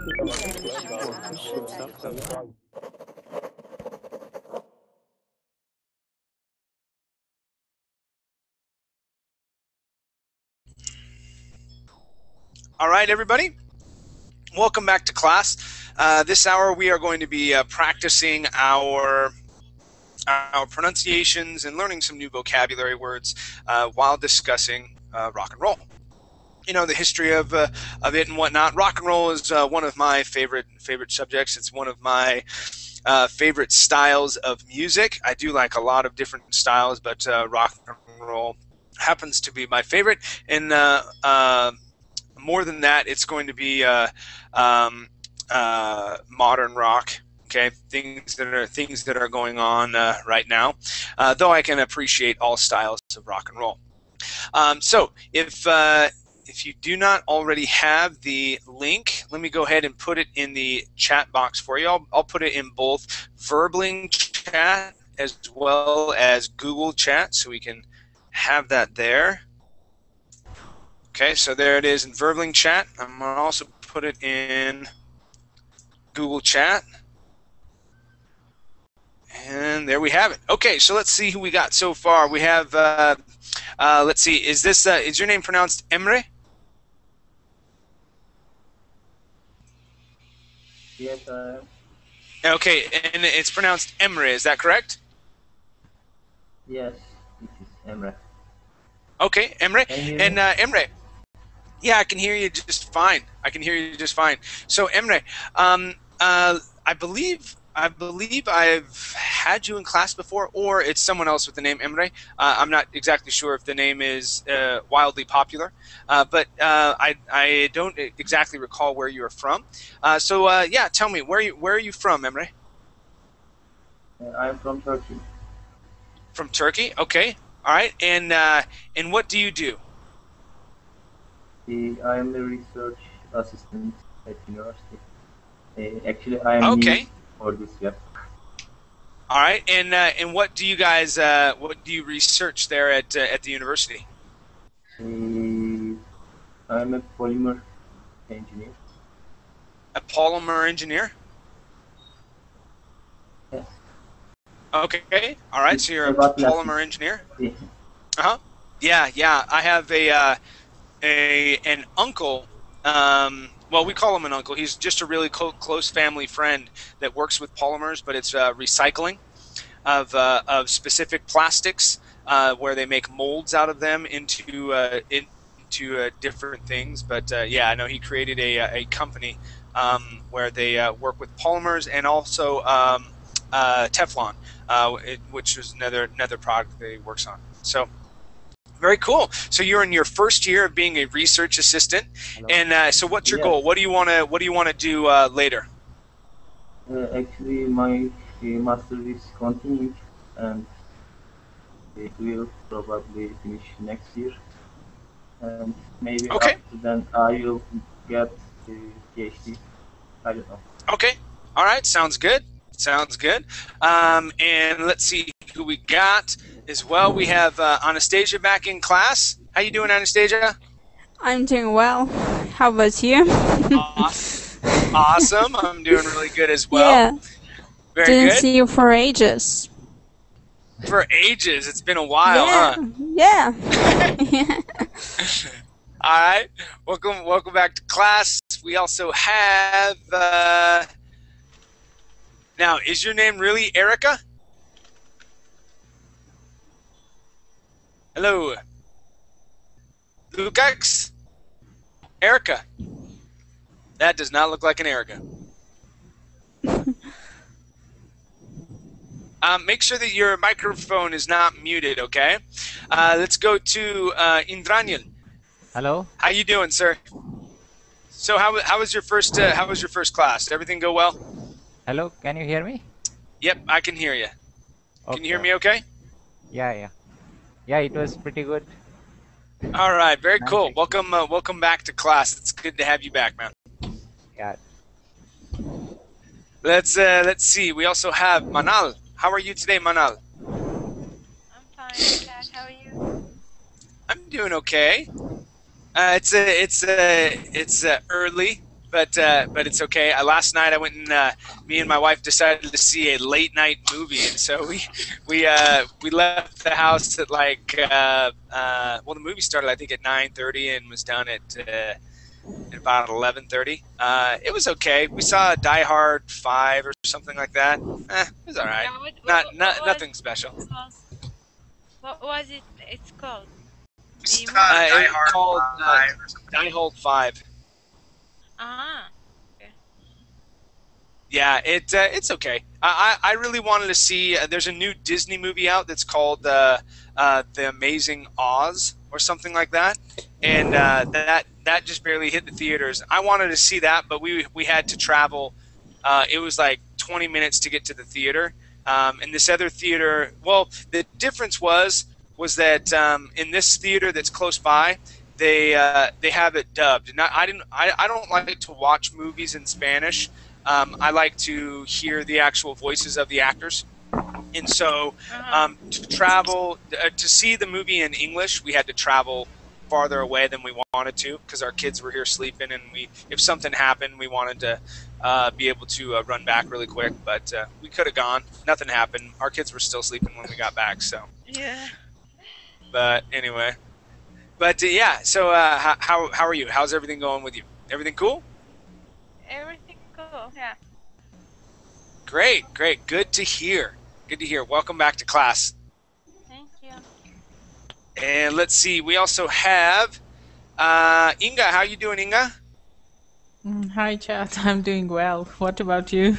All right, everybody. Welcome back to class. This hour we are going to be practicing our pronunciations and learning some new vocabulary words while discussing rock and roll. You know, the history of it and whatnot. Rock and roll is one of my favorite subjects. It's one of my favorite styles of music. I do like a lot of different styles, but rock and roll happens to be my favorite. And more than that, it's going to be modern rock. Okay, things that are going on right now. Though I can appreciate all styles of rock and roll. So if you do not already have the link, let me go ahead and put it in the chat box for you. I'll put it in both Verbling chat as well as Google chat, so we can have that there. Okay, so there it is in Verbling chat. I'm going to also put it in Google chat. And there we have it. Okay, so let's see who we got so far. We have, let's see, is your name pronounced Emre? Yes, I am. Okay, and it's pronounced Emre, is that correct? Yes, it is Emre. Okay, Emre. And Emre. yeah, I can hear you just fine. So Emre, I believe I've had you in class before, or it's someone else with the name Emre. I'm not exactly sure if the name is wildly popular, but I don't exactly recall where you are from. So yeah, tell me, where are you from, Emre? I'm from Turkey. From Turkey, okay, all right. And what do you do? I am a research assistant at university. Actually, I am Okay. new for this year. All right, and what do you guys what do you research there at the university? I'm a polymer engineer. A polymer engineer? Yes. Okay, all right. So you're a About polymer lessons. engineer? Yeah. Uh-huh. Yeah. I have an uncle. Well, we call him an uncle. He's just a really close family friend that works with polymers, but it's recycling of specific plastics, where they make molds out of them into different things. But yeah, I know he created a company where they work with polymers and also Teflon, which is another product that he works on. So very cool. So you're in your first year of being a research assistant. Hello. And so what's your Yes. goal? What do you want to do later? Actually, my master is continuing, and it will probably finish next year. And maybe Okay. after then I will get the PhD. I don't know. Okay. All right. Sounds good. And let's see who we got as well. We have Anastasia back in class. How you doing, Anastasia? I'm doing well. How about you? Awesome. I'm doing really good as well. Yeah. Very Didn't good. see you for ages. For ages. It's been a while, huh? Yeah. All right. Welcome back to class. We also have now, is your name really Erica? Hello. Lukacs? Erica. That does not look like an Erica. Make sure that your microphone is not muted, okay? Let's go to Indranil. Hello. How you doing, sir? So how was your first class? Did everything go well? Hello, can you hear me? Yep, I can hear you. Okay. Can you hear me okay? Yeah, it was pretty good. All right, very Nice. cool. Welcome back to class. It's good to have you back, man. Yeah. Let's see. We also have Manal. How are you today, Manal? I'm fine, Dad. How are you? I'm doing okay. It's early but it's okay. Last night I went and me and my wife decided to see a late night movie, and so we left the house at like well, the movie started I think at 9:30 and was done at about 11:30. It was okay. We saw Die Hard 5 or something like that. It was all right. Yeah, Nothing special. What was it? It's called. It's called Die Hard 5. Ah. Yeah, it's okay. I really wanted to see. There's a new Disney movie out that's called The Amazing Oz or something like that, and that just barely hit the theaters. I wanted to see that, but we had to travel. It was like 20 minutes to get to the theater. And this other theater, well, the difference was that in this theater that's close by, they have it dubbed, and I don't like to watch movies in Spanish. I like to hear the actual voices of the actors, and so to travel to see the movie in English, we had to travel farther away than we wanted to because our kids were here sleeping, and if something happened, we wanted to be able to run back really quick, but we could have gone. Nothing happened. Our kids were still sleeping when we got back, so. Yeah. But anyway. But yeah, so how are you? How's everything going with you? Everything cool? Everything cool. Yeah. Great. Good to hear. Welcome back to class. Thank you. And let's see, we also have Inga. How you doing, Inga? Hi, chat. I'm doing well. What about you?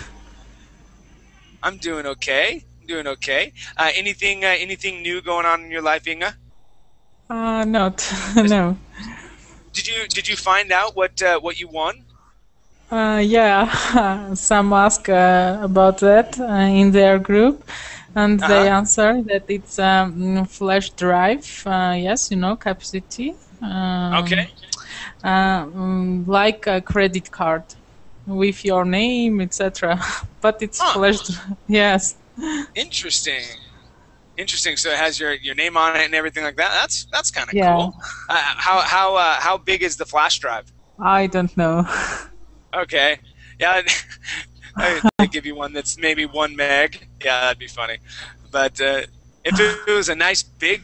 I'm doing okay. Anything new going on in your life, Inga? Not. No. Did you find out what you won? Yeah. Some ask about that in their group, and they answer that it's flash drive. Yes, capacity. Okay. Like a credit card with your name, etc. But it's flash. Yes. Interesting. So it has your name on it and everything like that. That's kind of Yeah. cool. How big is the flash drive? I don't know. Okay. Yeah. They give you one that's maybe 1 meg. Yeah, that'd be funny. But if it was a nice big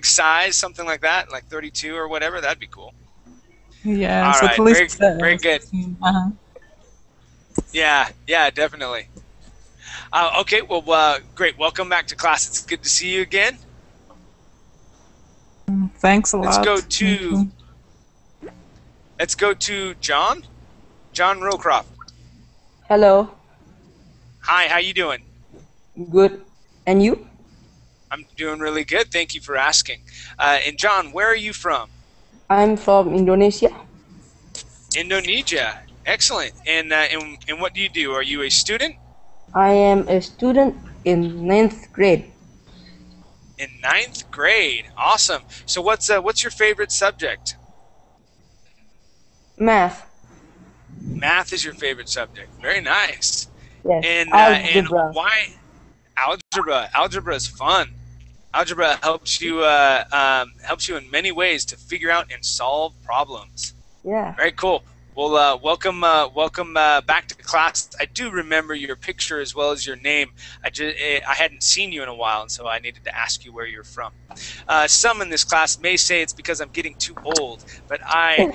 size, something like that, like 32 or whatever, that'd be cool. Yeah. All right. At least, very good. Uh-huh. Yeah, definitely. Okay, well, great. Welcome back to class. It's good to see you again. Thanks a lot. Let's go to John. John Rowcroft. Hello. Hi, how you doing? Good. And you? I'm doing really good. Thank you for asking. And John, where are you from? I'm from Indonesia. Indonesia. Excellent. And what do you do? Are you a student? I am a student in 9th grade. In 9th grade. Awesome. So what's your favorite subject? Math. Math is your favorite subject. Very nice. Yes. And Algebra. why algebra? Algebra is fun. Algebra helps you in many ways to figure out and solve problems. Yeah. Very cool. Well, welcome back to class. I do remember your picture as well as your name. I hadn't seen you in a while, and so I needed to ask you where you're from. Some in this class may say it's because I'm getting too old, but I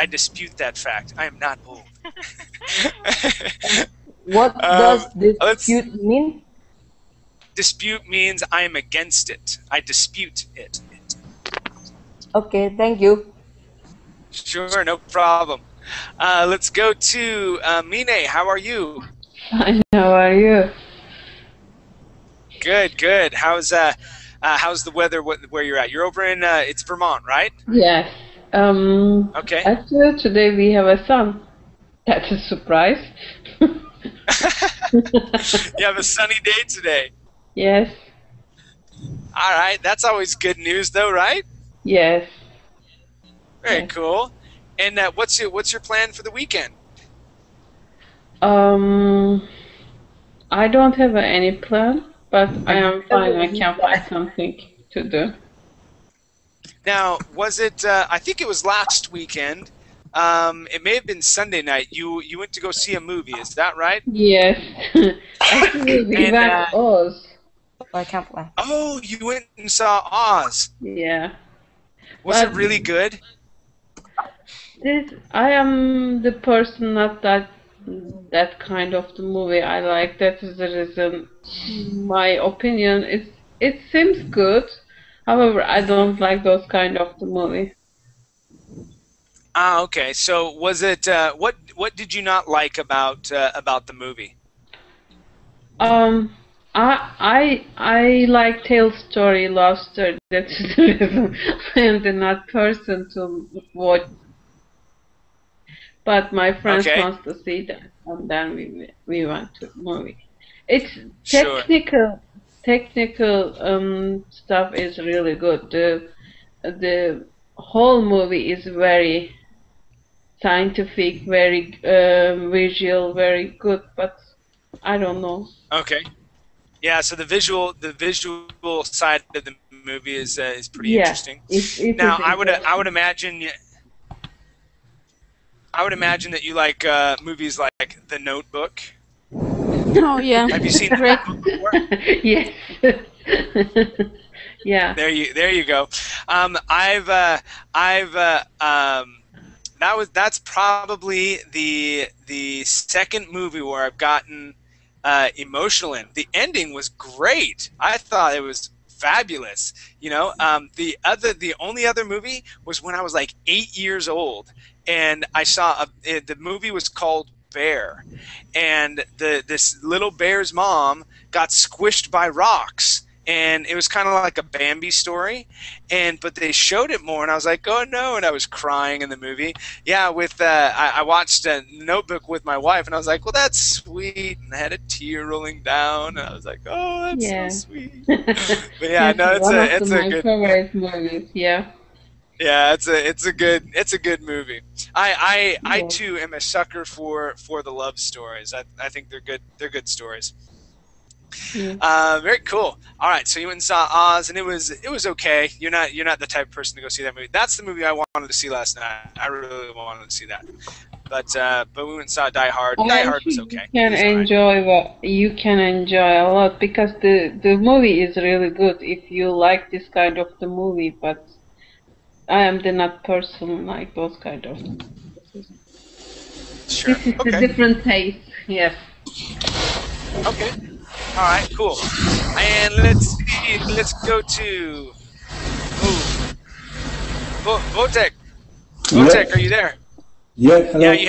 dispute that fact. I am not old. What does dispute mean? Dispute means I am against it. I dispute it. Okay, thank you. Sure, no problem. Let's go to Mine. How are you? Fine. How are you? Good. How's the weather where you're at? You're over in it's Vermont, right? Yes. Okay. Actually, today we have a sun. That's a surprise. You have a sunny day today. Yes. All right. That's always good news, though, right? Yes. Very cool. And what's your plan for the weekend? I don't have any plan, but I am fine. I can find something to do. Now, was it? I think it was last weekend it may have been Sunday night. You went to go see a movie. Is that right? Yes. Actually, we And, went Oz. I can't play. oh, you went and saw Oz. Yeah. Was it But really good? I am the person not that kind of the movie I like. That is the reason. My opinion is it seems good. However, I don't like those kind of the movie. Ah, okay. So was it what did you not like about the movie? I like tale story, love story. That's the reason I am the not person to watch. But my friends Okay. wants to see that, and then we went to movie. It's Sure. technical stuff is really good. The whole movie is very scientific, very visual, very good. But I don't know. Okay. Yeah, so the visual side of the movie is pretty Yeah, interesting. it Now, is I would interesting. imagine that you like movies like The Notebook. Oh yeah. Have you seen The Great. Notebook before? Yes. Yeah. There you go. That's probably the second movie where I've gotten emotional in. The ending was great. I thought it was fabulous. You know, the only other movie was when I was like 8 years old, and I saw the movie was called Bear, and this little bear's mom got squished by rocks. And it was kind of like a Bambi story, but they showed it more, and I was like, oh no, and I was crying in the movie. Yeah, I watched a Notebook with my wife, and I was like, well, that's sweet, and I had a tear rolling down, and I was like, oh, that's Yeah. so sweet. But yeah, no, One of it's my a good. favorite movies. Yeah. Yeah, it's a good movie. I Yeah. too am a sucker for the love stories. I think they're good stories. Yeah. Very cool. All right, so you went and saw Oz, and it was okay. You're not the type of person to go see that movie. That's the movie I wanted to see last night. I really wanted to see that, but we went and saw Die Hard. Die Hard was okay. You can enjoy a lot because the movie is really good if you like this kind of the movie. But I am the not person like those kind of. Sure. This is a Okay. different taste. Yes. Okay. All right. Cool. And let's see. Let's go to. Votek. Votek, are you there? Yeah, hello. Yeah, you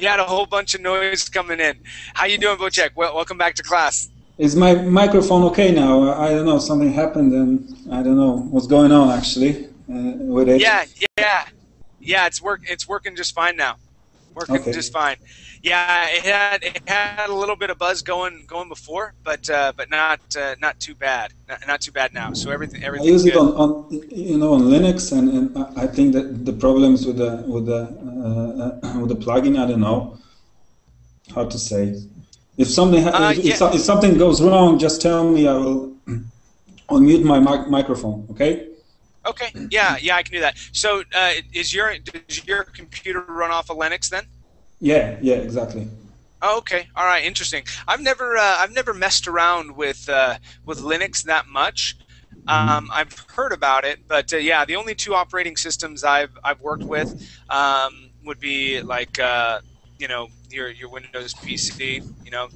had a whole bunch of noise coming in. How you doing, Votek? Well, welcome back to class. Is my microphone okay now? I don't know. Something happened, and I don't know what's going on actually with it. Yeah. It's working just fine now. Working just fine. Yeah, it had a little bit of buzz going before, but not too bad. Not too bad now. So everything's I use good. it on Linux, and I think that the problems with the plugin, I don't know how to say. If something if something goes wrong, just tell me. I will unmute my microphone. Okay. Okay. Yeah, I can do that. So, does your computer run off of Linux then? Yeah, exactly. Oh, okay. All right. Interesting. I've never messed around with Linux that much. I've heard about it, but yeah, the only two operating systems I've worked with would be like your Windows PC,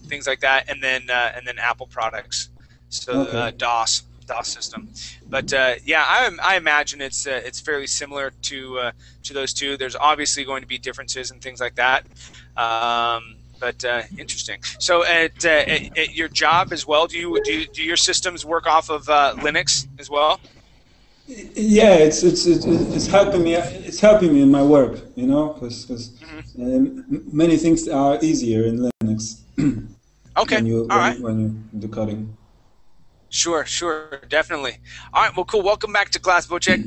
things like that, and then Apple products. So DOS system. But yeah, I imagine it's fairly similar to those two. There's obviously going to be differences and things like that. But interesting. So at your job as well, do your systems work off of Linux as well? Yeah, it's helping me. It's helping me in my work, because many things are easier in Linux. Okay. When you All right. when you do coding. Sure, definitely. All right, well, cool. Welcome back to class, Bocek.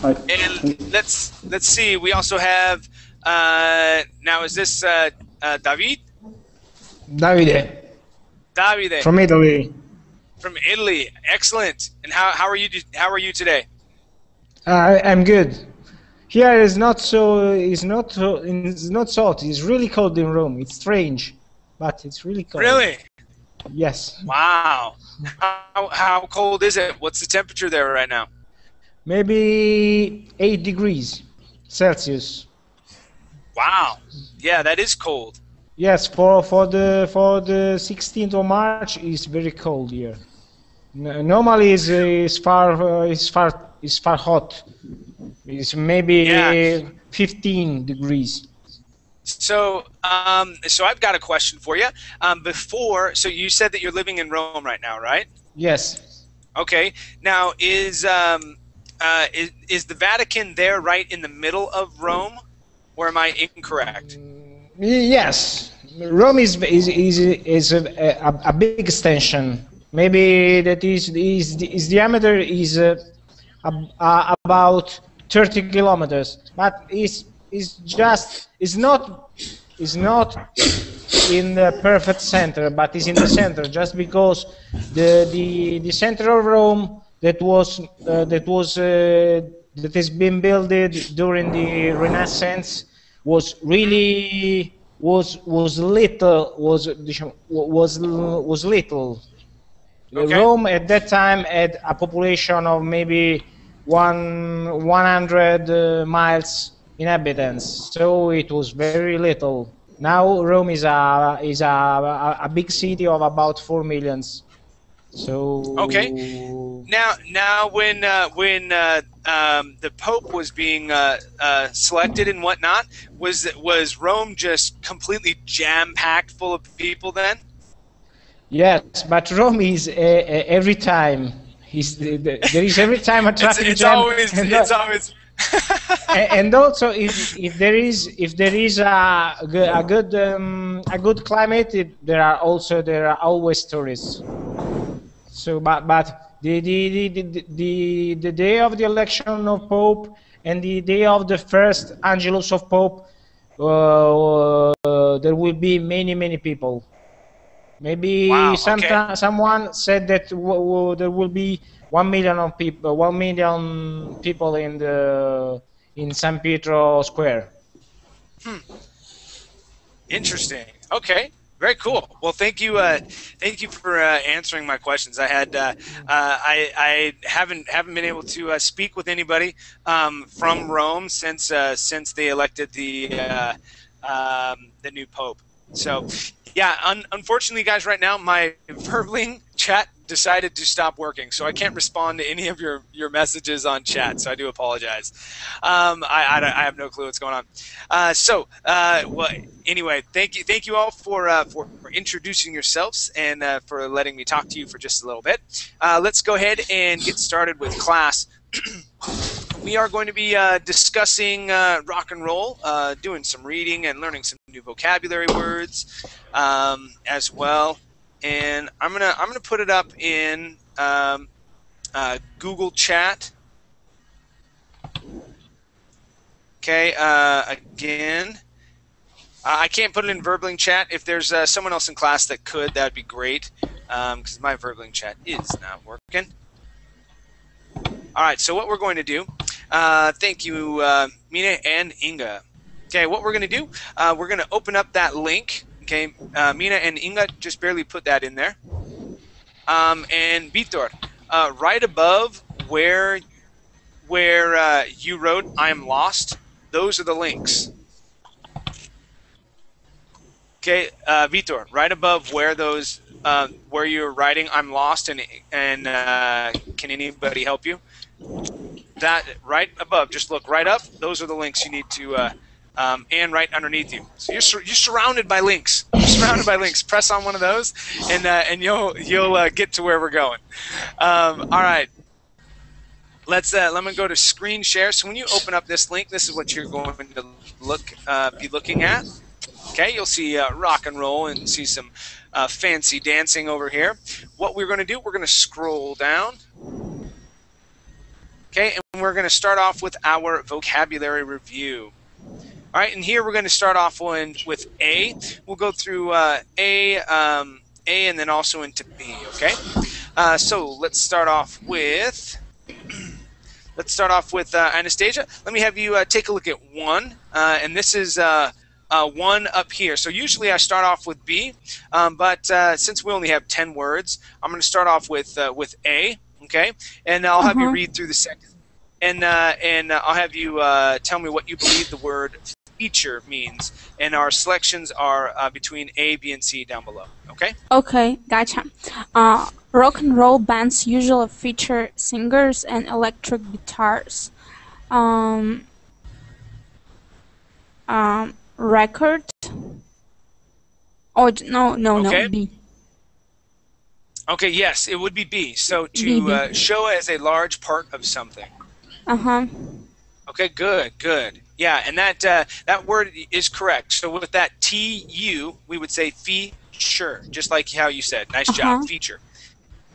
Hi. And let's see. We also have now. Is this David? Davide From Italy. from Italy. Excellent. And how are you? How are you today? I'm good. here is not so. It's not so hot. It's really cold in Rome. It's strange, but it's really cold. Really? Yes. Wow. How cold is it? What's the temperature there right now? Maybe 8 degrees Celsius. Wow. Yeah, that is cold. Yes, for the 16th of March is very cold here. Normally is far hot. It's maybe 15 degrees. So so I've got a question for you. So you said that you're living in Rome right now, right? Yes. Okay. Now is the Vatican there right in the middle of Rome, or am I incorrect? Yes. Rome is a big extension. Maybe that its diameter is about 30 kilometers, but it's not in the perfect center, but it's in the center, just because the center of Rome that has been built during the Renaissance was little. Okay. Rome at that time had a population of maybe 100 miles inhabitants, so it was very little. Now Rome is a big city of about 4 millions. So okay. Now when the Pope was being selected and whatnot, was Rome just completely jam-packed full of people then? Yes, but Rome is every time. There is every time a traffic jam. It's always. And also, if there is a good climate, there are always tourists. So, but the day of the election of Pope and the day of the first Angelus of Pope, there will be many people. Maybe someone said that there will be 1 million people in San Pietro Square. Interesting. Okay. Very cool. Well, thank you for answering my questions. I had I haven't been able to speak with anybody from Rome since they elected the new Pope. So, yeah, unfortunately, guys, right now my Verbling chat decided to stop working, so I can't respond to any of your messages on chat. So I do apologize. I have no clue what's going on. Well, anyway, thank you all for introducing yourselves and for letting me talk to you for just a little bit. Let's go ahead and get started with class. We are going to be discussing rock and roll, doing some reading and learning some new vocabulary words as well. And I'm gonna put it up in Google Chat. Okay. Again, I can't put it in Verbling Chat. If there's someone else in class that could, that'd be great. Because my Verbling Chat is not working. All right. So what we're going to do. Thank you, Mina and Inga. Okay. What we're going to do. We're going to open up that link. Okay, Mina and Inga just barely put that in there. And Vitor, right above where you wrote "I'm lost," those are the links. Okay, Vitor, right above where those where you're writing "I'm lost" and can anybody help you? That right above, just look right up. Those are the links you need to. And right underneath you. So you're surrounded by links. You're surrounded by links. Press on one of those, and you'll get to where we're going. All right. Let me go to screen share. So when you open up this link, this is what you're going to be looking at. Okay, you'll see rock and roll and see some fancy dancing over here. What we're going to do, we're going to scroll down. Okay, and we're going to start off with our vocabulary review. All right, and here we're going to start off with A. We'll go through A, and then also into B, okay? So let's start off with Let's start off with Anastasia. Let me have you take a look at 1, and this is 1 up here. So usually I start off with B, but since we only have 10 words, I'm going to start off with A, okay? And I'll have you read through the sentence, and I'll have you tell me what you believe the word feature means. And our selections are between A, B, and C down below, okay? Okay, gotcha. Rock and roll bands usually feature singers and electric guitars. Record. Oh no, Okay. B. Okay, yes, it would be B. So to show as a large part of something. Okay, good. Yeah, and that word is correct. So with that TU, we would say feature, just like how you said. Nice job, feature.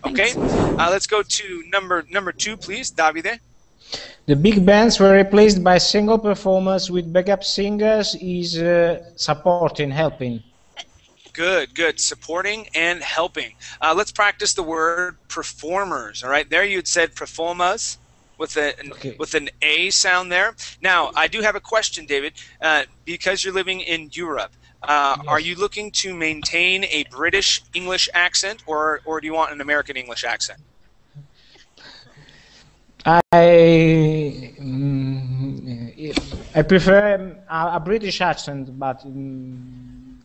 Okay, let's go to number 2, please, Davide. The big bands were replaced by single performers with backup singers. Is supporting, helping. Good. Supporting and helping. Let's practice the word performers. All right, there you'd said performers with an A sound there. Now, I do have a question, David. Because you're living in Europe, are you looking to maintain a British English accent, or do you want an American English accent? I prefer a British accent, but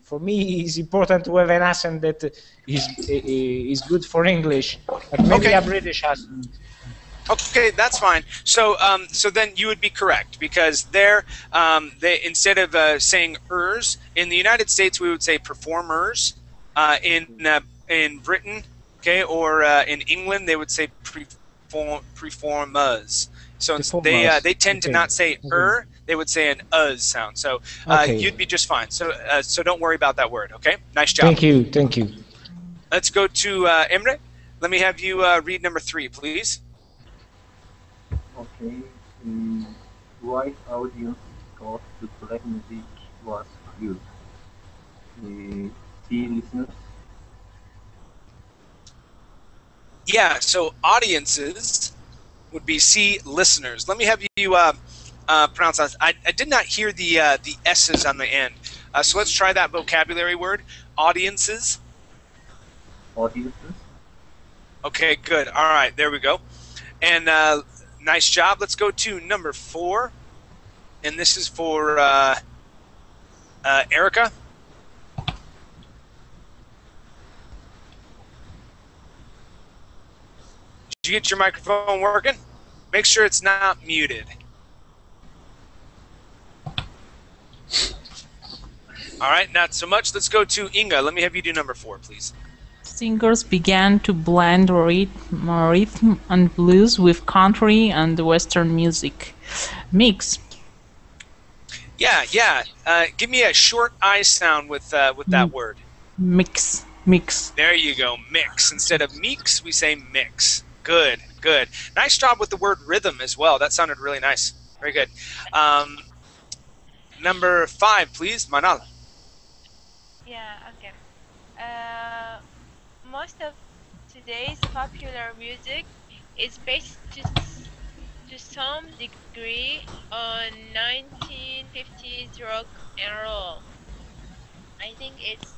for me it's important to have an accent that is good for English. But maybe a British accent. Okay, that's fine. So, so then you would be correct, because they instead of saying ers in the United States, we would say performers. In Britain, okay, or in England, they would say performers. So they tend to not say they would say an uz sound. So you'd be just fine. So so don't worry about that word. Okay, nice job. Thank you. Let's go to Emre. Let me have you read number 3, please. Okay. White audience thought the black music was good. See listeners. Yeah, so audiences would be C, listeners. Let me have you pronounce that. I did not hear the S's on the end. So let's try that vocabulary word. Audiences. Audiences. Okay, good. All right, there we go. And nice job. Let's go to number 4. And this is for Erica. Did you get your microphone working? Make sure it's not muted. All right, not so much. Let's go to Inga. Let me have you do number 4, please. Singers began to blend rhythm and blues with country and western music. Mix. Yeah. Give me a short I sound with that word. Mix. There you go, mix. Instead of meeks, we say mix. Good. Nice job with the word rhythm as well. That sounded really nice. Very good. Number 5, please, Manal. Yeah, okay. Most of today's popular music is based to some degree on 1950s rock and roll. I think it's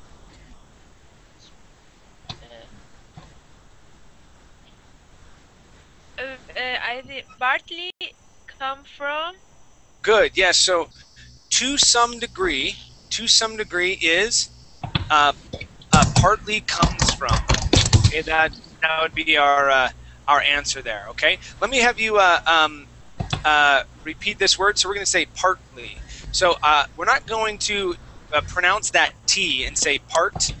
I think partly come from. Good. Yeah. So, to some degree is partly comes from. Okay, that would be our answer there. Okay. Let me have you repeat this word. So we're going to say partly. So we're not going to pronounce that T and say partly.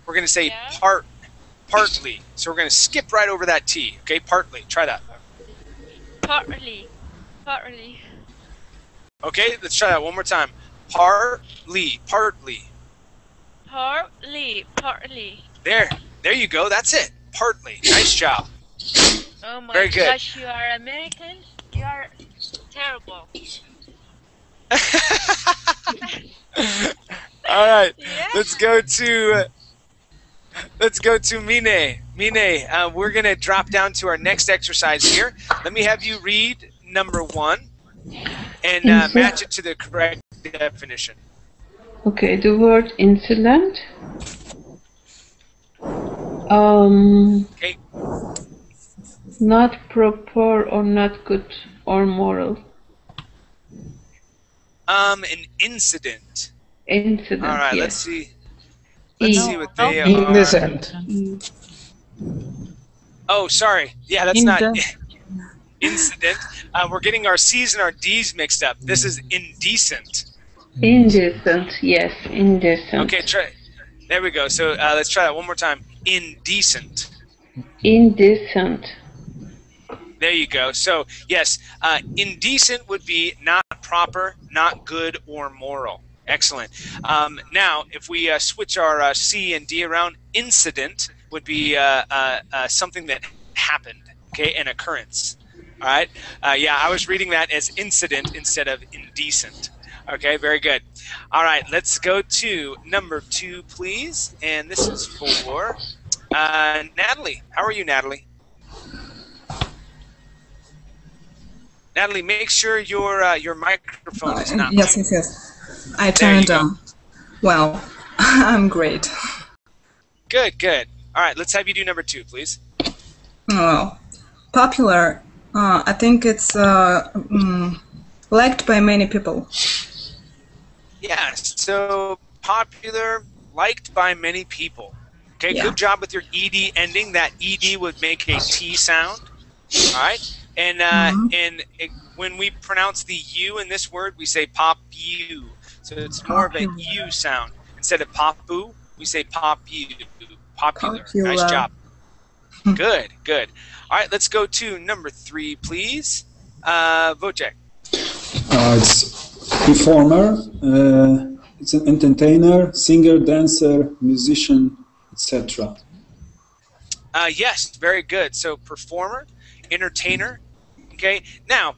We're going to say partly. So we're going to skip right over that T. Okay, partly. Try that. Partly. Okay, let's try that one more time. Partly. There you go. That's it. Partly. Nice job. Oh my Very good. gosh, you are American? You are terrible. All right. Yeah. Let's go to Mine. Mine, we're going to drop down to our next exercise here. Let me have you read number 1 and match it to the correct definition. Okay, the word incident. Okay. Not proper or not good or moral. An incident. Incident. All right, yes. let's see. Let's see what they are. Indecent. Oh, sorry. Yeah, that's not incident. We're getting our C's and our D's mixed up. This is indecent. Indecent. Yes, indecent. Okay, try. There we go. So let's try that one more time. Indecent. Indecent. There you go. So yes, indecent would be not proper, not good, or moral. Excellent. Now, if we switch our C and D around, incident would be something that happened, okay, an occurrence. All right? Yeah, I was reading that as incident instead of indecent. Okay, very good. All right, let's go to number 2, please. And this is for Natalie. How are you, Natalie? Natalie, make sure your microphone is not Yes, muted. yes. I turned it on. Well, I'm great. Good, good. All right, let's have you do number 2, please. Well, popular. I think it's liked by many people. Yes, so popular, liked by many people. Okay, Yeah. good job with your ED ending. That ED would make a T sound. All right, and when we pronounce the U in this word, we say pop you. So it's more of a U sound. Instead of pop-boo, we say pop-you. Popular. Nice job. Good, good. All right, let's go to number 3, please. Wojciech. It's performer. It's an entertainer, singer, dancer, musician, etc. Yes, very good. So performer, entertainer. Okay. Now,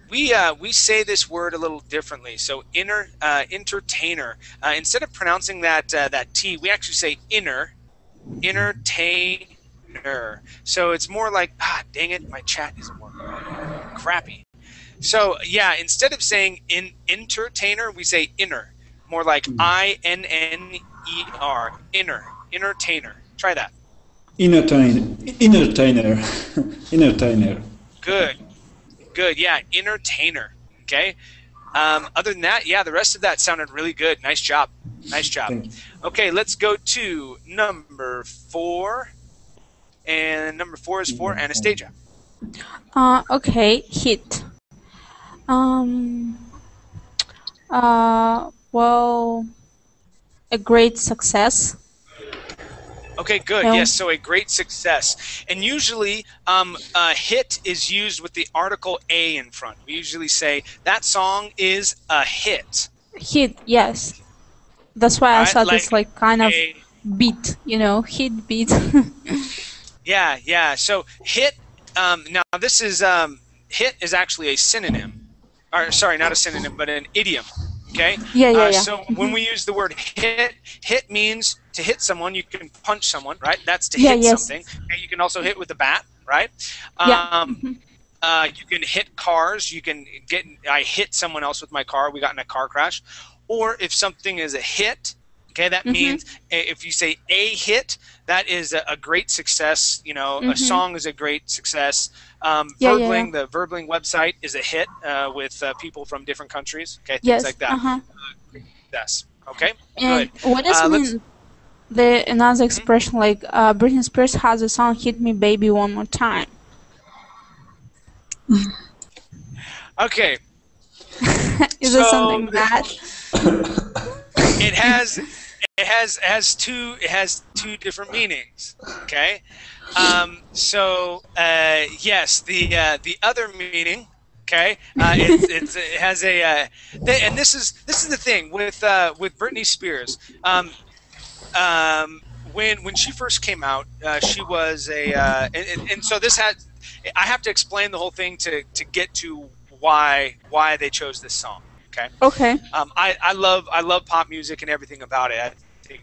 we say this word a little differently. So entertainer. Instead of pronouncing that T, we actually say entertainer. So it's more like, dang it, my chat is more crappy. So yeah, instead of saying entertainer, we say inner. More like I-N-N-E-R. Entertainer. Try that. Entertainer. Good. Good. Yeah, entertainer. Okay. Other than that, yeah, the rest of that sounded really good. Nice job. Nice job. Okay, let's go to number 4. And number 4 is for Anastasia. Okay, hit. Well, a great success. Okay, good. Yeah. Yes, so a great success. And usually, hit is used with the article a in front. We usually say that song is a hit. Hit, yes. That's why I Right, thought it's like kind of a- beat, hit beat. Yeah, yeah. So hit. Now this is hit is actually a synonym. Or sorry, not a synonym, but an idiom. Okay. Yeah. So when we use the word hit, hit means to hit someone. You can punch someone, right? That's to Yeah, hit yes. something. And you can also hit with a bat, right? Yeah. You can hit cars. You can get. I hit someone else with my car. We got in a car crash. Or if something is a hit, okay, that means if you say a hit, that is a great success. A song is a great success. Verbling, the Verbling website is a hit with people from different countries. Okay, things like that. Great success. Okay, And good. what does mean another expression like Britney Spears has a song "Hit Me, Baby, One More Time"? Okay. Is it something bad? It has two different meanings. Okay, yes, the other meaning. Okay, it has a and this is the thing with Britney Spears. When she first came out, she was and so this had. I have to explain the whole thing to get to why they chose this song. Okay. Okay. I love pop music and everything about it. I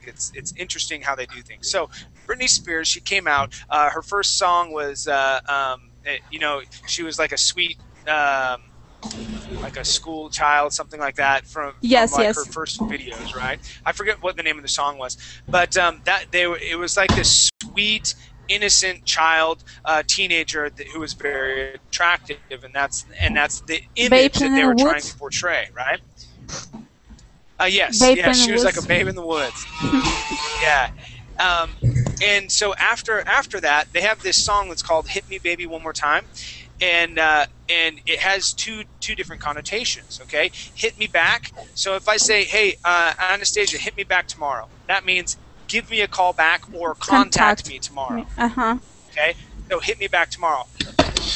it's interesting how they do things. So Britney Spears, she came out. Her first song was she was like a sweet. Like a school child, something like that, from Yes, like yes. her first videos, right? I forget what the name of the song was, but it was like this sweet, innocent child, teenager who was very attractive, and that's the image that they were trying to portray, right? Yes, yeah, she was like a babe in the woods. Yeah. And so after that, they have this song that's called "Hit Me, Baby, One More Time." And it has two different connotations. Okay, hit me back. So if I say, "Hey, Anastasia, hit me back tomorrow," that means give me a call back or contact me tomorrow. Okay, so hit me back tomorrow.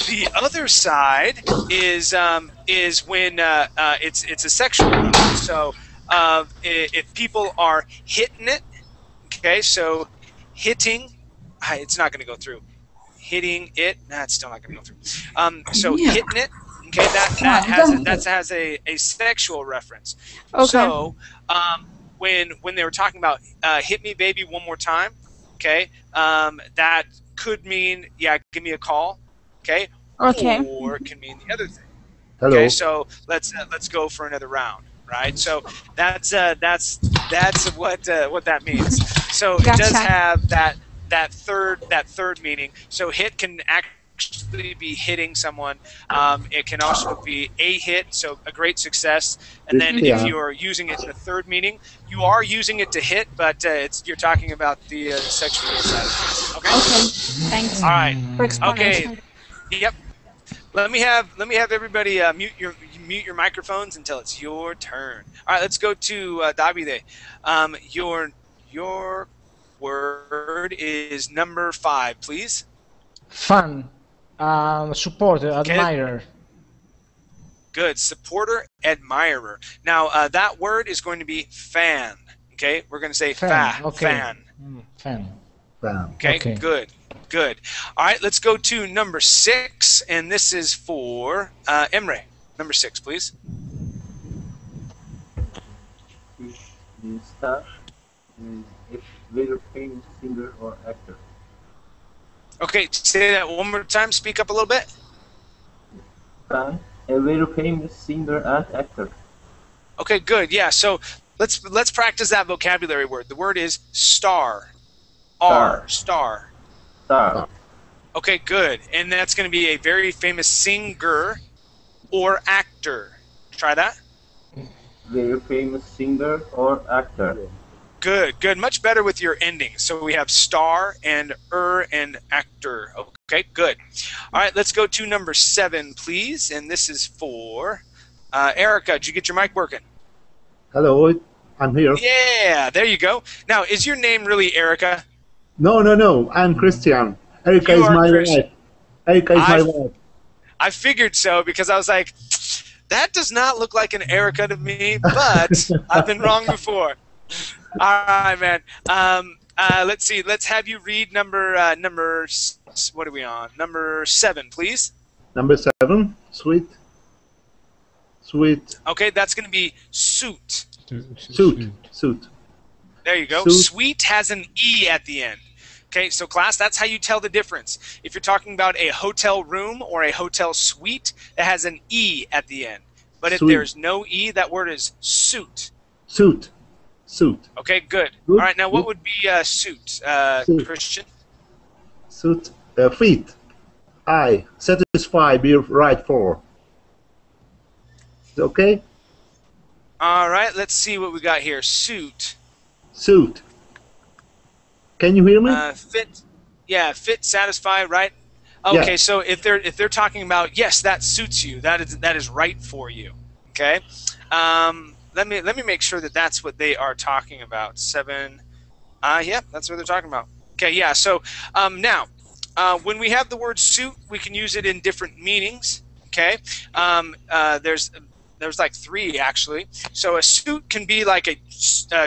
The other side is when it's a sexual reference. So if people are hitting it, okay, so hitting, it's not going to go through. Hitting it, that's still not going to go through. So hitting it, okay, that has a sexual reference. Okay. So when they were talking about hit me baby one more time, okay, that could mean give me a call, okay, or it can mean the other thing. Hello. Okay, so let's go for another round, right? So that's what that means. So it does have that third meaning. So hit can actually be hitting someone. It can also be a hit, so a great success. And then if you are using it in the third meaning, you are using it to hit, but you're talking about the sexual side. Okay. Okay. Thanks. All right. For explanation. Okay. Yep. Let me have everybody mute your microphones until it's your turn. All right. Let's go to Davide. Your word is number 5, please. Fan. Supporter, admirer. Good. Supporter, admirer. Now, that word is going to be fan. Okay? We're going to say fan. Fan. Fan. Okay? Good. Good. All right, let's go to number 6, and this is for Emre. Number 6, please. Star is a very famous singer or actor. Okay, say that one more time. Speak up a little bit. A very famous singer and actor. Okay, good. Yeah, so let's practice that vocabulary word. The word is star. Star. Okay, good. And that's going to be a very famous singer or actor. Try that. Very famous singer or actor. Good, good. Much better with your endings. So we have star and and actor. Okay, good. All right, let's go to number 7, please. And this is for Erica. Did you get your mic working? Hello, I'm here. Yeah, there you go. Now, is your name really Erica? No. I'm Christian. Erica is my wife. Erica is my wife. I figured so because I was like, that does not look like an Erica to me, but I've been wrong before. All right, man. Let's see. Let's have you read number. What are we on? Number 7, please. Number 7. Sweet. Okay, that's going to be suit. Suit. There you go. Suit. Sweet has an E at the end. Okay, so class, that's how you tell the difference. If you're talking about a hotel room or a hotel suite, it has an E at the end. But if there's no E, that word is suit. Suit. Okay, good. All right, now what would be suit, Christian? Suit. Feet. I. Satisfy. Be right for. Okay? All right, let's see what we got here. Suit. Can you hear me? Fit. Yeah, fit, satisfy, right? Okay, yeah. So if they're talking about, yes, that suits you, that is right for you. Okay? Let me make sure that that's what they are talking about. 7. Yeah, that's what they're talking about. Okay, yeah. So now, when we have the word suit, we can use it in different meanings. Okay, there's like 3 actually. So a suit can be like a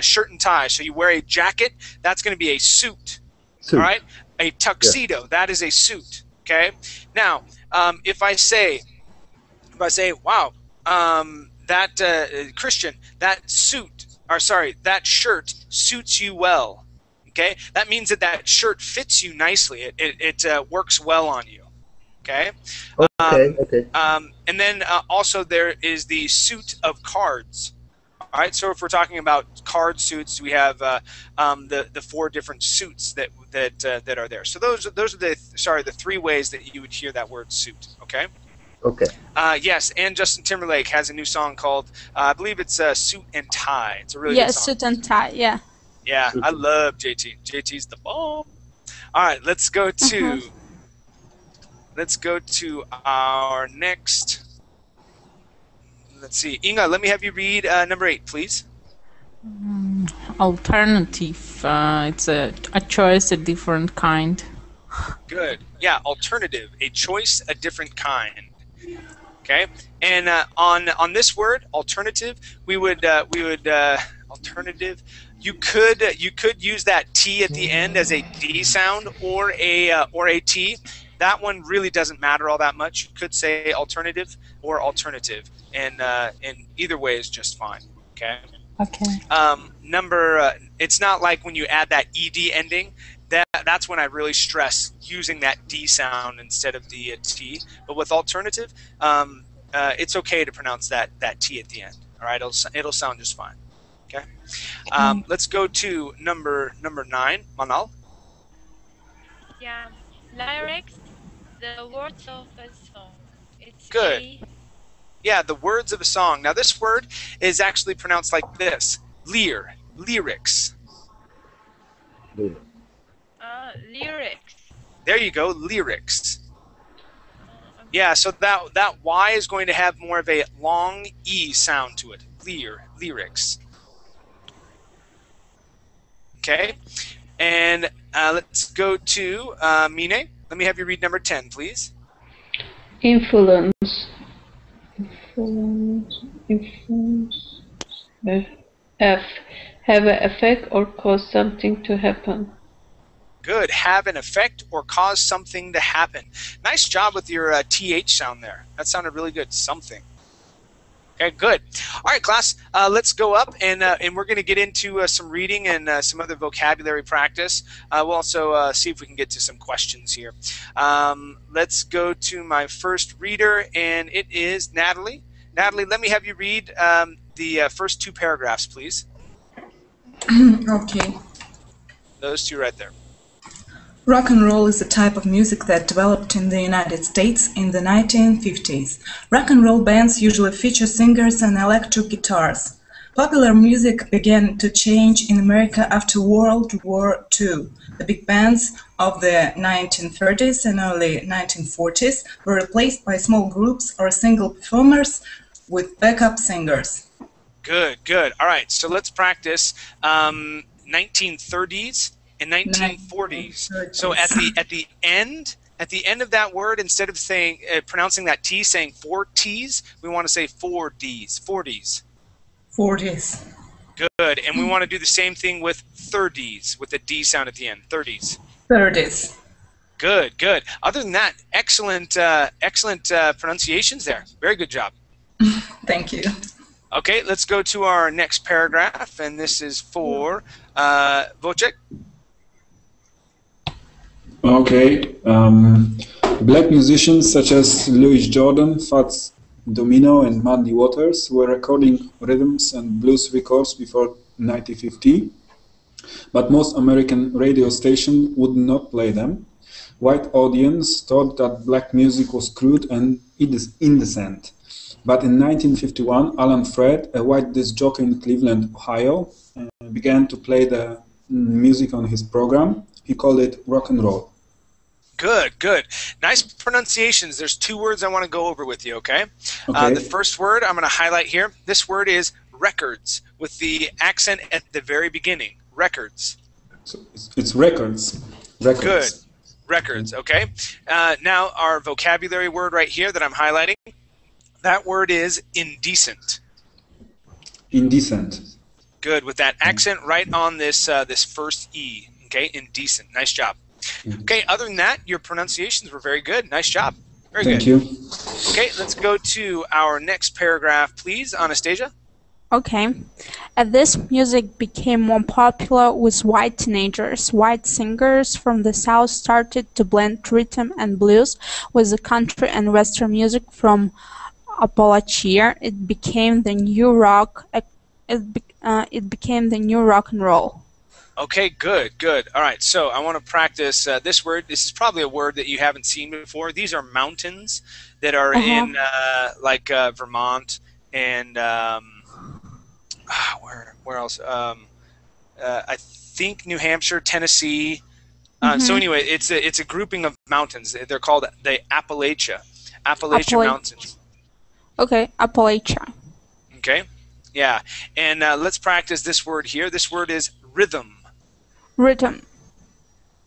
shirt and tie. So you wear a jacket, that's going to be a suit. All right, a tuxedo, that is a suit. Okay. Now, if I say, wow. That Christian, that suit or sorry, that shirt suits you well. Okay, that means that that shirt fits you nicely. It works well on you. Okay. Okay. And then also there is the suit of cards. All right. So if we're talking about card suits, we have the 4 different suits that are there. So those are the 3 ways that you would hear that word suit. Okay. Okay. Yes, and Justin Timberlake has a new song called I believe it's Suit and Tie. It's a really good song. Suit and Tie. Yeah. Yeah, I love JT. JT's the bomb. All right, let's go to our next. Let's see, Inga. Let me have you read number 8, please. Alternative. It's a choice, a different kind. Good. Yeah, alternative. A choice, a different kind. Okay. And on this word, alternative, we would alternative. You could use that T at the end as a D sound or a T. That one really doesn't matter all that much. You could say alternative or alternative, and either way is just fine. Okay. Okay. It's not like when you add that ed ending. That's when I really stress using that D sound instead of the T. But with alternative, it's okay to pronounce that T at the end. All right, it'll sound just fine. Okay. Let's go to number 9, Manal. Yeah, lyrics, the words of a song. It's good. Yeah, the words of a song. Now this word is actually pronounced like this: lyrics. Lyrics. There you go, lyrics. Yeah, so that Y is going to have more of a long E sound to it. Lyrics. Okay, and let's go to Mine. Let me have you read number 10, please. Influence. F. Have an effect or cause something to happen. Good. Have an effect or cause something to happen. Nice job with your TH sound there. That sounded really good. Something. Okay, good. All right, class. Let's go up, and we're going to get into some reading and some other vocabulary practice. We'll also see if we can get to some questions here. Let's go to my first reader, and it is Natalie. Natalie, let me have you read the first 2 paragraphs, please. Okay. Those 2 right there. Rock and roll is a type of music that developed in the United States in the 1950s. Rock and roll bands usually feature singers and electric guitars. Popular music began to change in America after World War II. The big bands of the 1930s and early 1940s were replaced by small groups or single performers with backup singers. Good, good. All right, so let's practice 1930s and 1940s. So at the end of that word, instead of saying pronouncing that T, saying 4 T's, we want to say 4 D's. 40s. 40s. Good, and we want to do the same thing with 30s, with the D sound at the end. 30s. 30s. Good, good. Other than that, excellent pronunciations there. Very good job. Thank you. Okay, let's go to our next paragraph, and this is for Wojciech. Okay. Black musicians such as Louis Jordan, Fats Domino, and Muddy Waters were recording rhythms and blues records before 1950, but most American radio stations would not play them. White audience thought that black music was crude and indecent. But in 1951, Alan Fred, a white disc jockey in Cleveland, Ohio, began to play the music on his program. He called it rock and roll. Good, good. Nice pronunciations. There's 2 words I want to go over with you, okay? The first word I'm going to highlight here, this word is records, with the accent at the very beginning. Records. So it's records. Records. Good. Records, okay? Now our vocabulary word right here that I'm highlighting, that word is indecent. Indecent. Good, with that accent right on this this first E. Okay, indecent. Nice job. Okay, other than that, your pronunciations were very good. Nice job. Very good. Thank you. Okay, let's go to our next paragraph, please, Anastasia. Okay. As this music became more popular with white teenagers, white singers from the South started to blend rhythm and blues with the country and western music from Appalachia. It became the new rock. It became the new rock and roll. Okay, good, good. All right, so I want to practice this word. This is probably a word that you haven't seen before. These are mountains that are in Vermont and where else? I think New Hampshire, Tennessee. So anyway, it's a grouping of mountains. They're called the Appalachia Mountains. Okay, Appalachia. Okay, yeah, and let's practice this word here. This word is rhythm. Rhythm.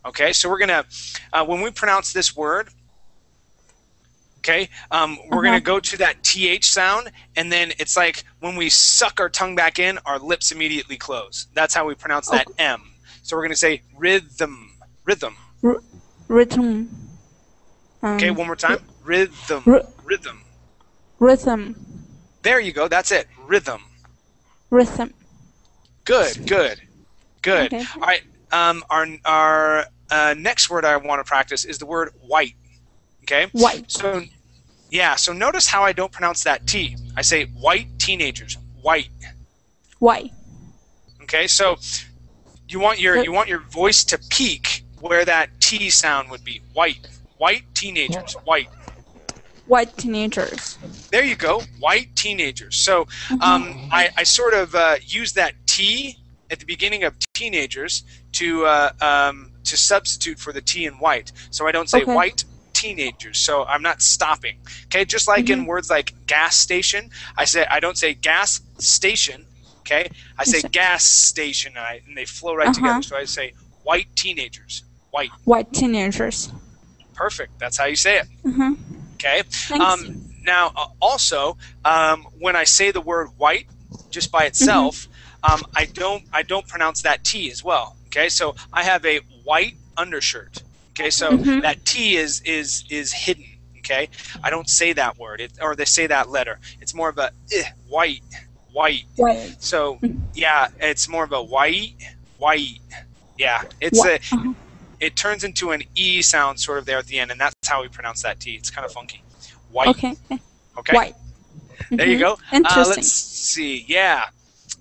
Okay, so we're gonna when we pronounce this word, okay, we're gonna go to that th sound, and then it's like when we suck our tongue back in, our lips immediately close. That's how we pronounce that M. So we're gonna say rhythm, rhythm. Rhythm. Okay, one more time. Rhythm, rhythm. Rhythm. There you go. That's it. Rhythm. Rhythm. Good, good, good. Okay. All right. Our next word I want to practice is the word white. Okay. White. So, yeah. So notice how I don't pronounce that T. I say white teenagers. White. White. Okay. So you want your voice to peak where that T sound would be. White. White teenagers. White. White teenagers. There you go. White teenagers. So I sort of use that T at the beginning of teenagers to substitute for the T in white. So I don't say white teenagers. So I'm not stopping. Okay, just like in words like gas station, I don't say gas station. Okay, I say gas station, and they flow right together. So I say white teenagers. White. White teenagers. Perfect. That's how you say it. Okay. Thanks. Now, also, when I say the word white just by itself, I don't pronounce that T as well. Okay, so I have a white undershirt. Okay, so that T is hidden. Okay, I don't say that word, or they say that letter. It's more of a white. So yeah, it's more of a white. Yeah, it turns into an E sound sort of there at the end, and that's how we pronounce that T. It's kind of funky. White. Okay. White. There you go. Interesting. Let's see. Yeah.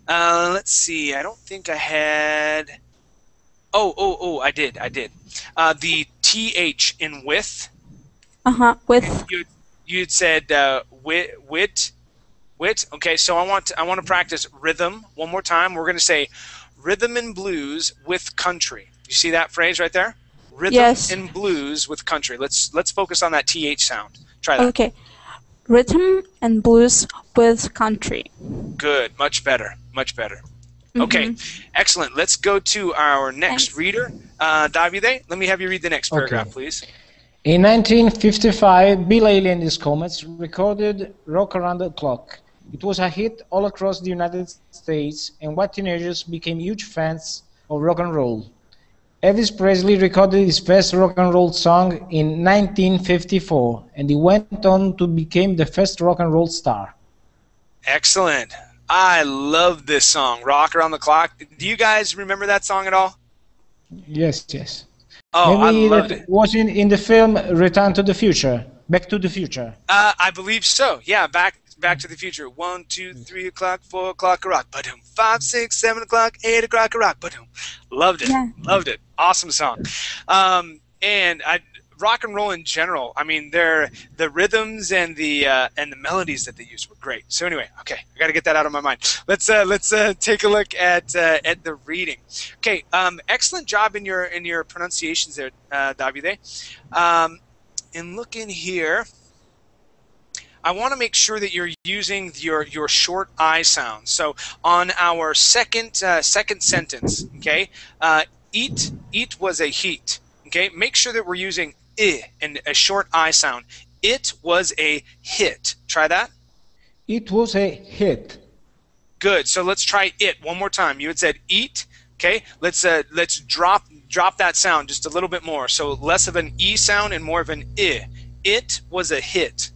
Let's see. I don't think I had. Oh! I did. The TH in with. With. You'd said wit. Okay, so I want to practice rhythm one more time. We're going to say rhythm and blues with country. You see that phrase right there? Rhythm and blues with country. Let's focus on that TH sound. Try that. Okay. Rhythm and blues with country. Good. Much better. Okay. Excellent. Let's go to our next reader. Davide, let me have you read the next paragraph, please. In 1955, Bill Haley and his Comets recorded Rock Around the Clock. It was a hit all across the United States, and white teenagers became huge fans of rock and roll. Elvis Presley recorded his first rock and roll song in 1954, and he went on to become the first rock and roll star. Excellent. I love this song, Rock Around the Clock. Do you guys remember that song at all? Yes. Oh, maybe I loved that it. was in the film Return to the Future, Back to the Future. I believe so. Yeah, Back to the Future. 1, 2, 3 o'clock, 4 o'clock, a rock. Ba-doom. 5, 6, 7 o'clock, 8 o'clock, a rock. Ba-doom. Loved it. Yeah. Loved it. Awesome song. And rock and roll in general. I mean, the rhythms and the melodies that they used were great. So anyway, okay, I got to get that out of my mind. Let's take a look at the reading. Okay, excellent job in your pronunciations there, Davide. And looking here, I want to make sure that you're using your short I sound. So on our second sentence, okay, eat was a heat. Okay, make sure that we're using I and a short I sound. It was a hit. Try that. It was a hit. Good. So let's try it one more time. You had said eat. Okay. Let's drop that sound just a little bit more. So less of an E sound and more of an I. It was a hit.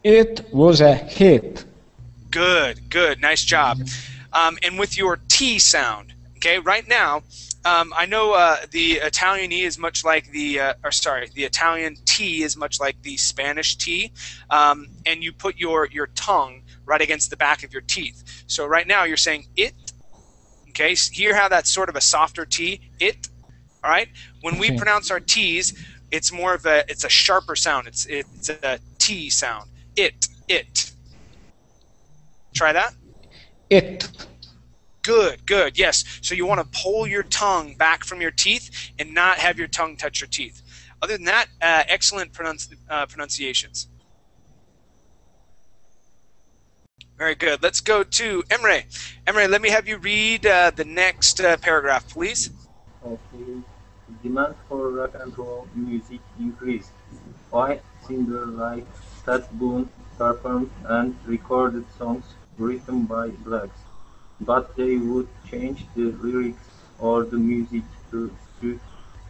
It was a hit. Good, good, nice job. And with your T sound, okay, right now, I know the Italian E is much like the Italian T is much like the Spanish T, and you put your tongue right against the back of your teeth. So right now you're saying it, okay, so hear how that's sort of a softer T, it, all right? When we pronounce our T's, it's more of it's a sharper sound. It's a T sound, it. Try that. It. Good, good, yes. So you want to pull your tongue back from your teeth and not have your tongue touch your teeth. Other than that, excellent pronunciations. Very good. Let's go to Emre. Emre, let me have you read the next paragraph, please. Okay. Demand for rock and roll music increased. White singers like Stat Boone performed and recorded songs written by blacks, but they would change the lyrics or the music to suit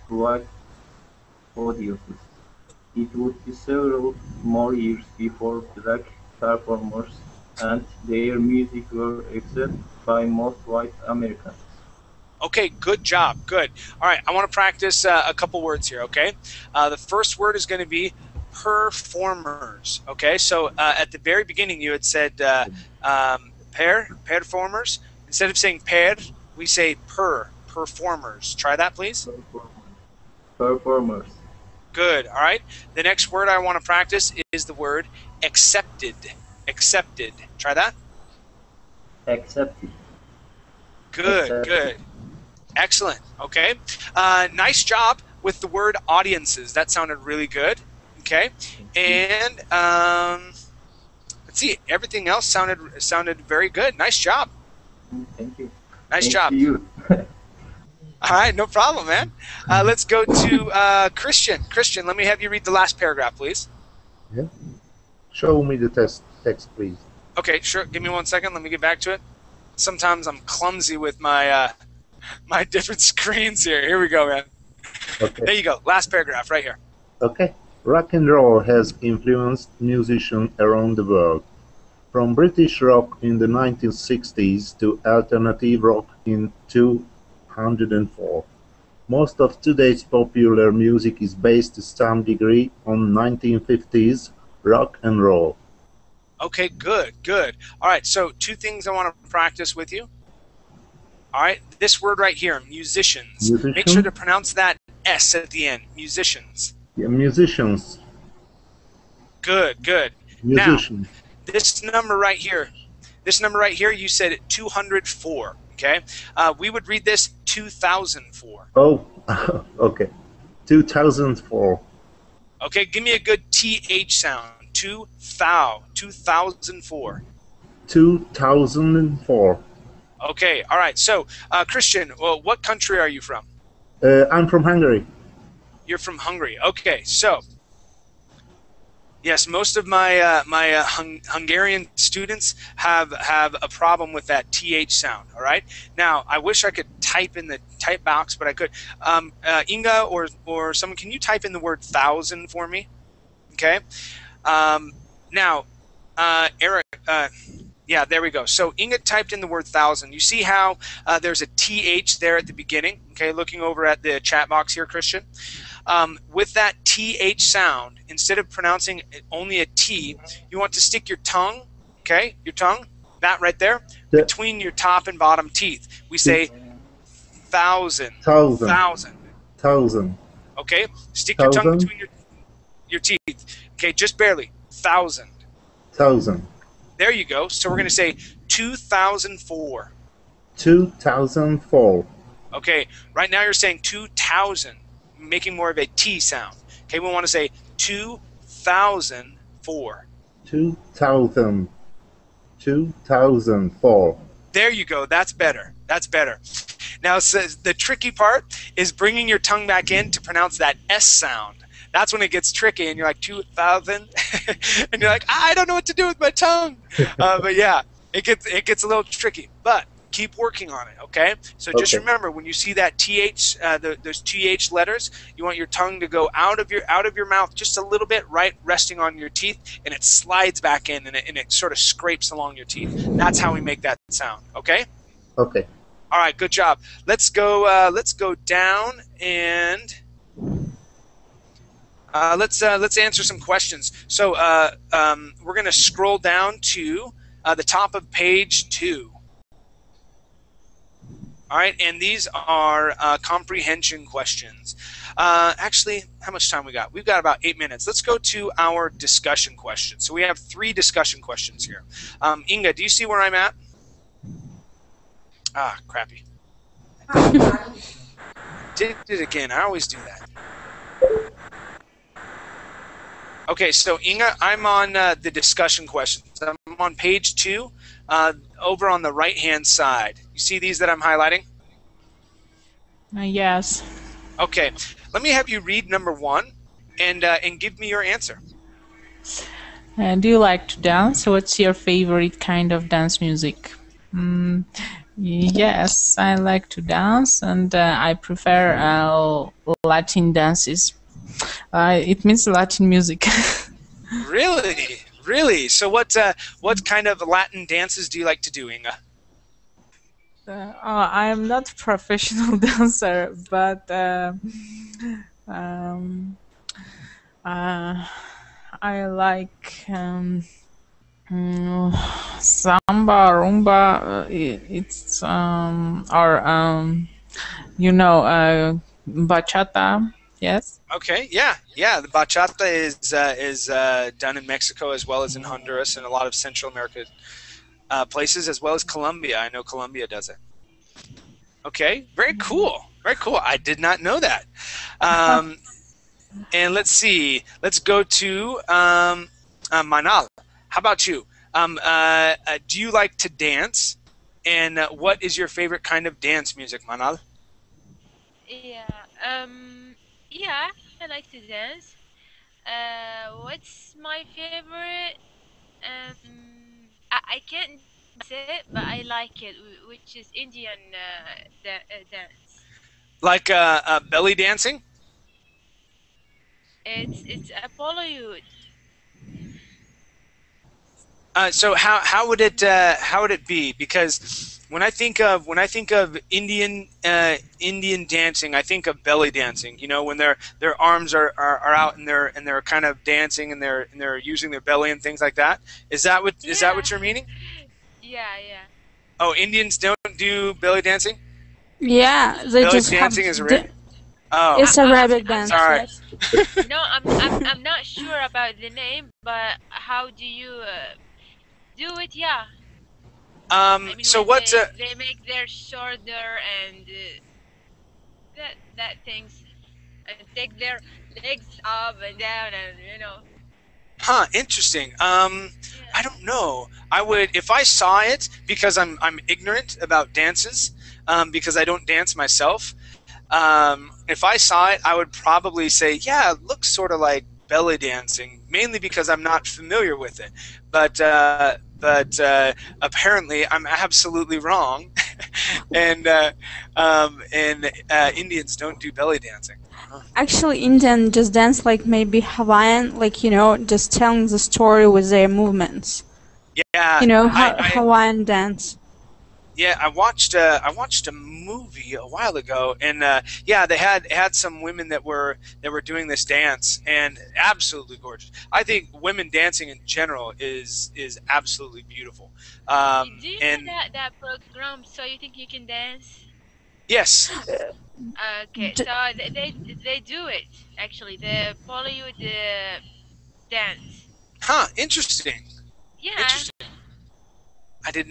white audiences. It would be several more years before black performers and their music were accepted by most white Americans. Okay, good job, good. All right, I want to practice a couple words here, okay? The first word is going to be performers, okay? So at the very beginning you had said performers. Instead of saying per, we say performers. Try that, please. Performers. Good, all right? The next word I want to practice is the word accepted. Accepted. Try that. Accepted. Good, good. Excellent, okay? Nice job with the word audiences. That sounded really good, okay? And let's see, everything else sounded very good. Nice job. Thank you. Nice job. Thank you. All right, no problem, man. Let's go to Christian. Christian, let me have you read the last paragraph, please. Yeah. Show me the text, please. Okay, sure. Give me 1 second. Let me get back to it. Sometimes I'm clumsy with my my different screens here. Here we go, man. Okay. There you go. Last paragraph right here. Okay. Rock and roll has influenced musicians around the world. From British rock in the 1960s to alternative rock in 2004. Most of today's popular music is based to some degree on 1950s rock and roll. Okay, good, good. All right, so two things I want to practice with you. All right, this word right here, musicians. Musician? Make sure to pronounce that S at the end, musicians. Yeah, musicians. Good, good. Musicians. Now, this number right here, you said 204, okay? We would read this 2004. Oh, okay. 2004. Okay, give me a good TH sound. 2004. 2004. Okay, all right. So, Christian, well, what country are you from? I'm from Hungary. You're from Hungary. Okay, so yes, most of my Hungarian students have a problem with that TH sound. All right. Now, I wish I could type in the type box, but I could. Inga or someone, can you type in the word 1,000 for me? Okay. Now, Eric. Yeah, there we go. So Inga typed in the word 1,000. You see how there's a TH there at the beginning? Okay, looking over at the chat box here, Christian. With that TH sound, instead of pronouncing only a T, you want to stick your tongue, okay, your tongue, that right there, between your top and bottom teeth. We say 1,000. 1,000. 1,000. 1,000. Okay, stick your tongue between your teeth. Okay, just barely. 1,000. 1,000. There you go. So we're going to say 2004. 2004. Okay, right now you're saying 2,000, making more of a T sound. Okay, we want to say 2004. 2000. 2004. There you go. That's better. That's better. Now, so the tricky part is bringing your tongue back in to pronounce that S sound. That's when it gets tricky, and you're like 2,000, and you're like, I don't know what to do with my tongue. But yeah, it gets a little tricky. But keep working on it, okay? So just Okay. remember, when you see that th, those th letters, you want your tongue to go out of your mouth just a little bit, right, resting on your teeth, and it slides back in, and it sort of scrapes along your teeth. That's how we make that sound, okay? Okay. All right, good job. Let's go down and let's answer some questions. So we're going to scroll down to the top of page 2. All right, and these are comprehension questions. Actually, how much time we got? We've got about 8 minutes. Let's go to our discussion questions. So we have 3 discussion questions here. Inga, do you see where I'm at? Ah, crappy. Did it again. I always do that. Okay, so Inga, I'm on the discussion questions. I'm on page 2, over on the right-hand side. You see these that I'm highlighting? Yes. Okay, let me have you read number 1 and give me your answer. Do you like to dance? What's your favorite kind of dance music? Yes, I like to dance, and I prefer Latin dances. It means Latin music. Really? Really? So what kind of Latin dances do you like to do, Inga? I am not a professional dancer, but I like samba, rumba. It's bachata. Yes. Okay, yeah. The bachata is done in Mexico as well as in Honduras and a lot of Central America places, as well as Colombia. I know Colombia does it. Okay, very cool. Very cool. I did not know that. And let's see. Let's go to Manal. How about you? Do you like to dance? And what is your favorite kind of dance music, Manal? Yeah, I like to dance. What's my favorite? I can't say it, but I like it, which is Indian dance. Like belly dancing? It's a Bollywood. So how would it be? Because when I think of Indian dancing, I think of belly dancing. You know, when their arms are out and they're kind of dancing and they're using their belly and things like that. Is that what you're meaning? Yeah. Oh, Indians don't do belly dancing? Yeah, they Belly just have. dancing is Oh, It's a rabbit dance. sorry. Yes. No, I'm not sure about the name, but how do you do it? Yeah. I mean, So when what's they make their shoulder and that things and take their legs up and down and Huh, interesting. I don't know. I would, if I saw it, because I'm ignorant about dances, because I don't dance myself. If I saw it, I would probably say, yeah, it looks sort of like belly dancing, mainly because I'm not familiar with it. But apparently I'm absolutely wrong, and Indians don't do belly dancing. Actually, Indian just dance like maybe Hawaiian, like just telling the story with their movements. Yeah, Hawaiian dance. Yeah, I watched a movie a while ago, and yeah, they had some women that were doing this dance, and absolutely gorgeous. I think women dancing in general is absolutely beautiful. do you know that program? So you think you can dance? Yes. Okay, so they do it actually. The Bollywood dance. Huh. Interesting. Yeah. Interesting. I did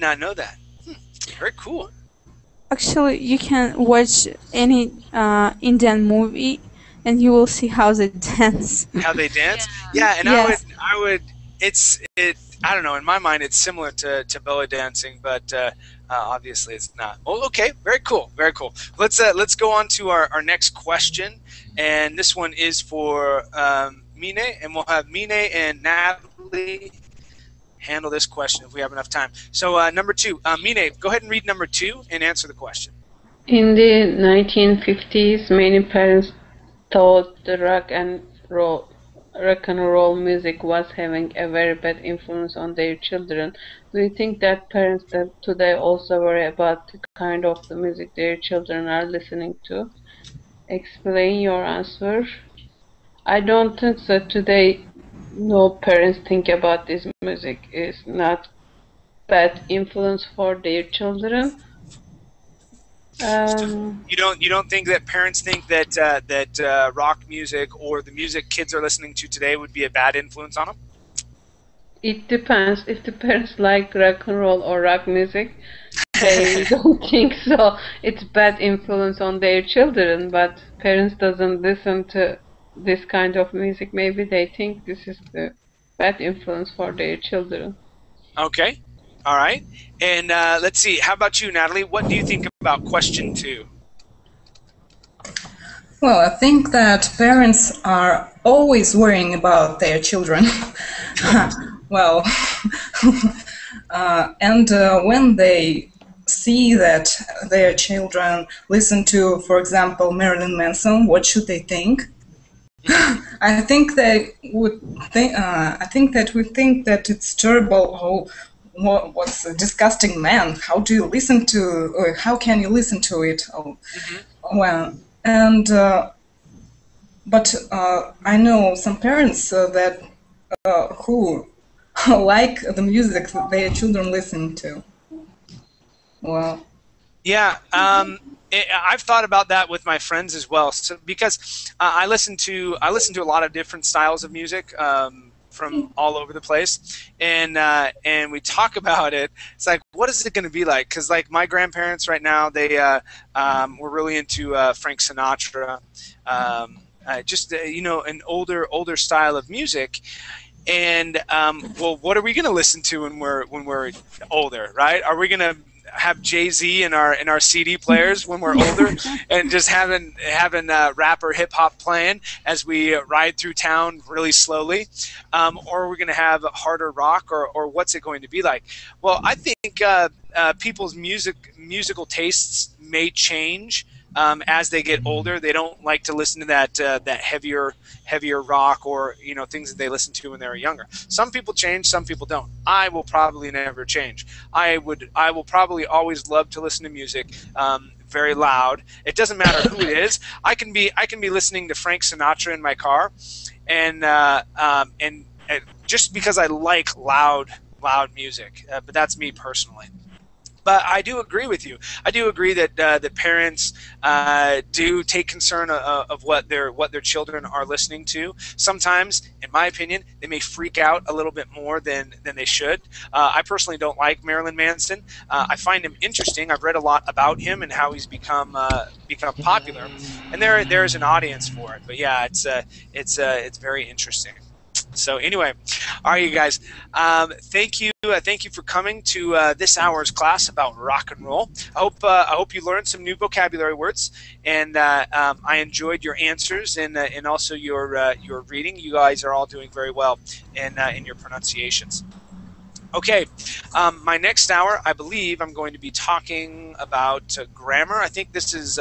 not know that. Very cool. Actually, you can watch any Indian movie, and you will see how they dance. How they dance? Yeah, and Yes. I would. I don't know. In my mind, it's similar to belly dancing, but obviously it's not. Oh, okay. Very cool. Very cool. Let's go on to our next question, and this one is for Mine, and we'll have Mine and Natalie handle this question if we have enough time. So number 2, Mine, go ahead and read number 2 and answer the question. In the 1950s, many parents thought the rock and roll music was having a very bad influence on their children. Do you think that parents today also worry about the kind of the music their children are listening to? Explain your answer. I don't think so. Today, no parents think about this music is not bad influence for their children. You don't think that parents think that rock music or the music kids are listening to today would be a bad influence on them? It depends. If the parents like rock and roll or rock music, they don't think so. It's bad influence on their children, but parents doesn't listen to this kind of music. Maybe they think this is the bad influence for their children. Okay. All right. And let's see. How about you, Natalie? What do you think about question 2? Well, I think that parents are always worrying about their children. Well, and when they see that their children listen to, for example, Marilyn Manson, what should they think? I think they would think. I think that we think that it's terrible. Oh, what's a disgusting man? How do you listen to? Or how can you listen to it? Oh, well, and but I know some parents that who like the music that their children listen to. Well, yeah. I've thought about that with my friends as well. So because I listen to a lot of different styles of music from all over the place, and we talk about it. It's like, what is it going to be like? Because like my grandparents right now, they were really into Frank Sinatra, just you know, an older style of music. And well, what are we going to listen to when we're older, right? Are we going to have Jay-Z in our CD players when we're older, and just having rap or hip hop playing as we ride through town really slowly, or are we going to have harder rock, or what's it going to be like? Well, I think people's musical tastes may change as they get older. They don't like to listen to that heavier rock, or you know, things that they listened to when they were younger. Some people change, some people don't. I will probably never change. I will probably always love to listen to music very loud. It doesn't matter who it is. I can be listening to Frank Sinatra in my car, and just because I like loud music. But that's me personally. But I do agree with you. I do agree that the parents do take concern of what their children are listening to. Sometimes, in my opinion, they may freak out a little bit more than they should. I personally don't like Marilyn Manson. I find him interesting. I've read a lot about him and how he's become popular, and there is an audience for it. But yeah, it's very interesting. So anyway, all right, you guys. Thank you for coming to this hour's class about rock and roll. I hope you learned some new vocabulary words, and I enjoyed your answers and also your reading. You guys are all doing very well in your pronunciations. Okay, my next hour, I believe I'm going to be talking about grammar. I think this is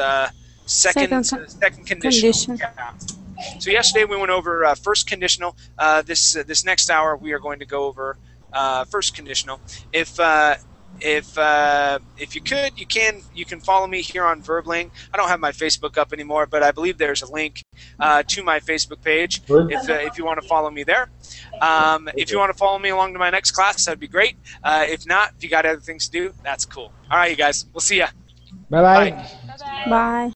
second conditional. Yeah. So yesterday we went over first conditional. This next hour we are going to go over first conditional. If you could, you can follow me here on Verbling. I don't have my Facebook up anymore, but I believe there's a link to my Facebook page if you want to follow me there. If you want to follow me along to my next class, that'd be great. If not, if you got other things to do, that's cool. All right, you guys, we'll see ya. Bye-bye. Bye. Bye.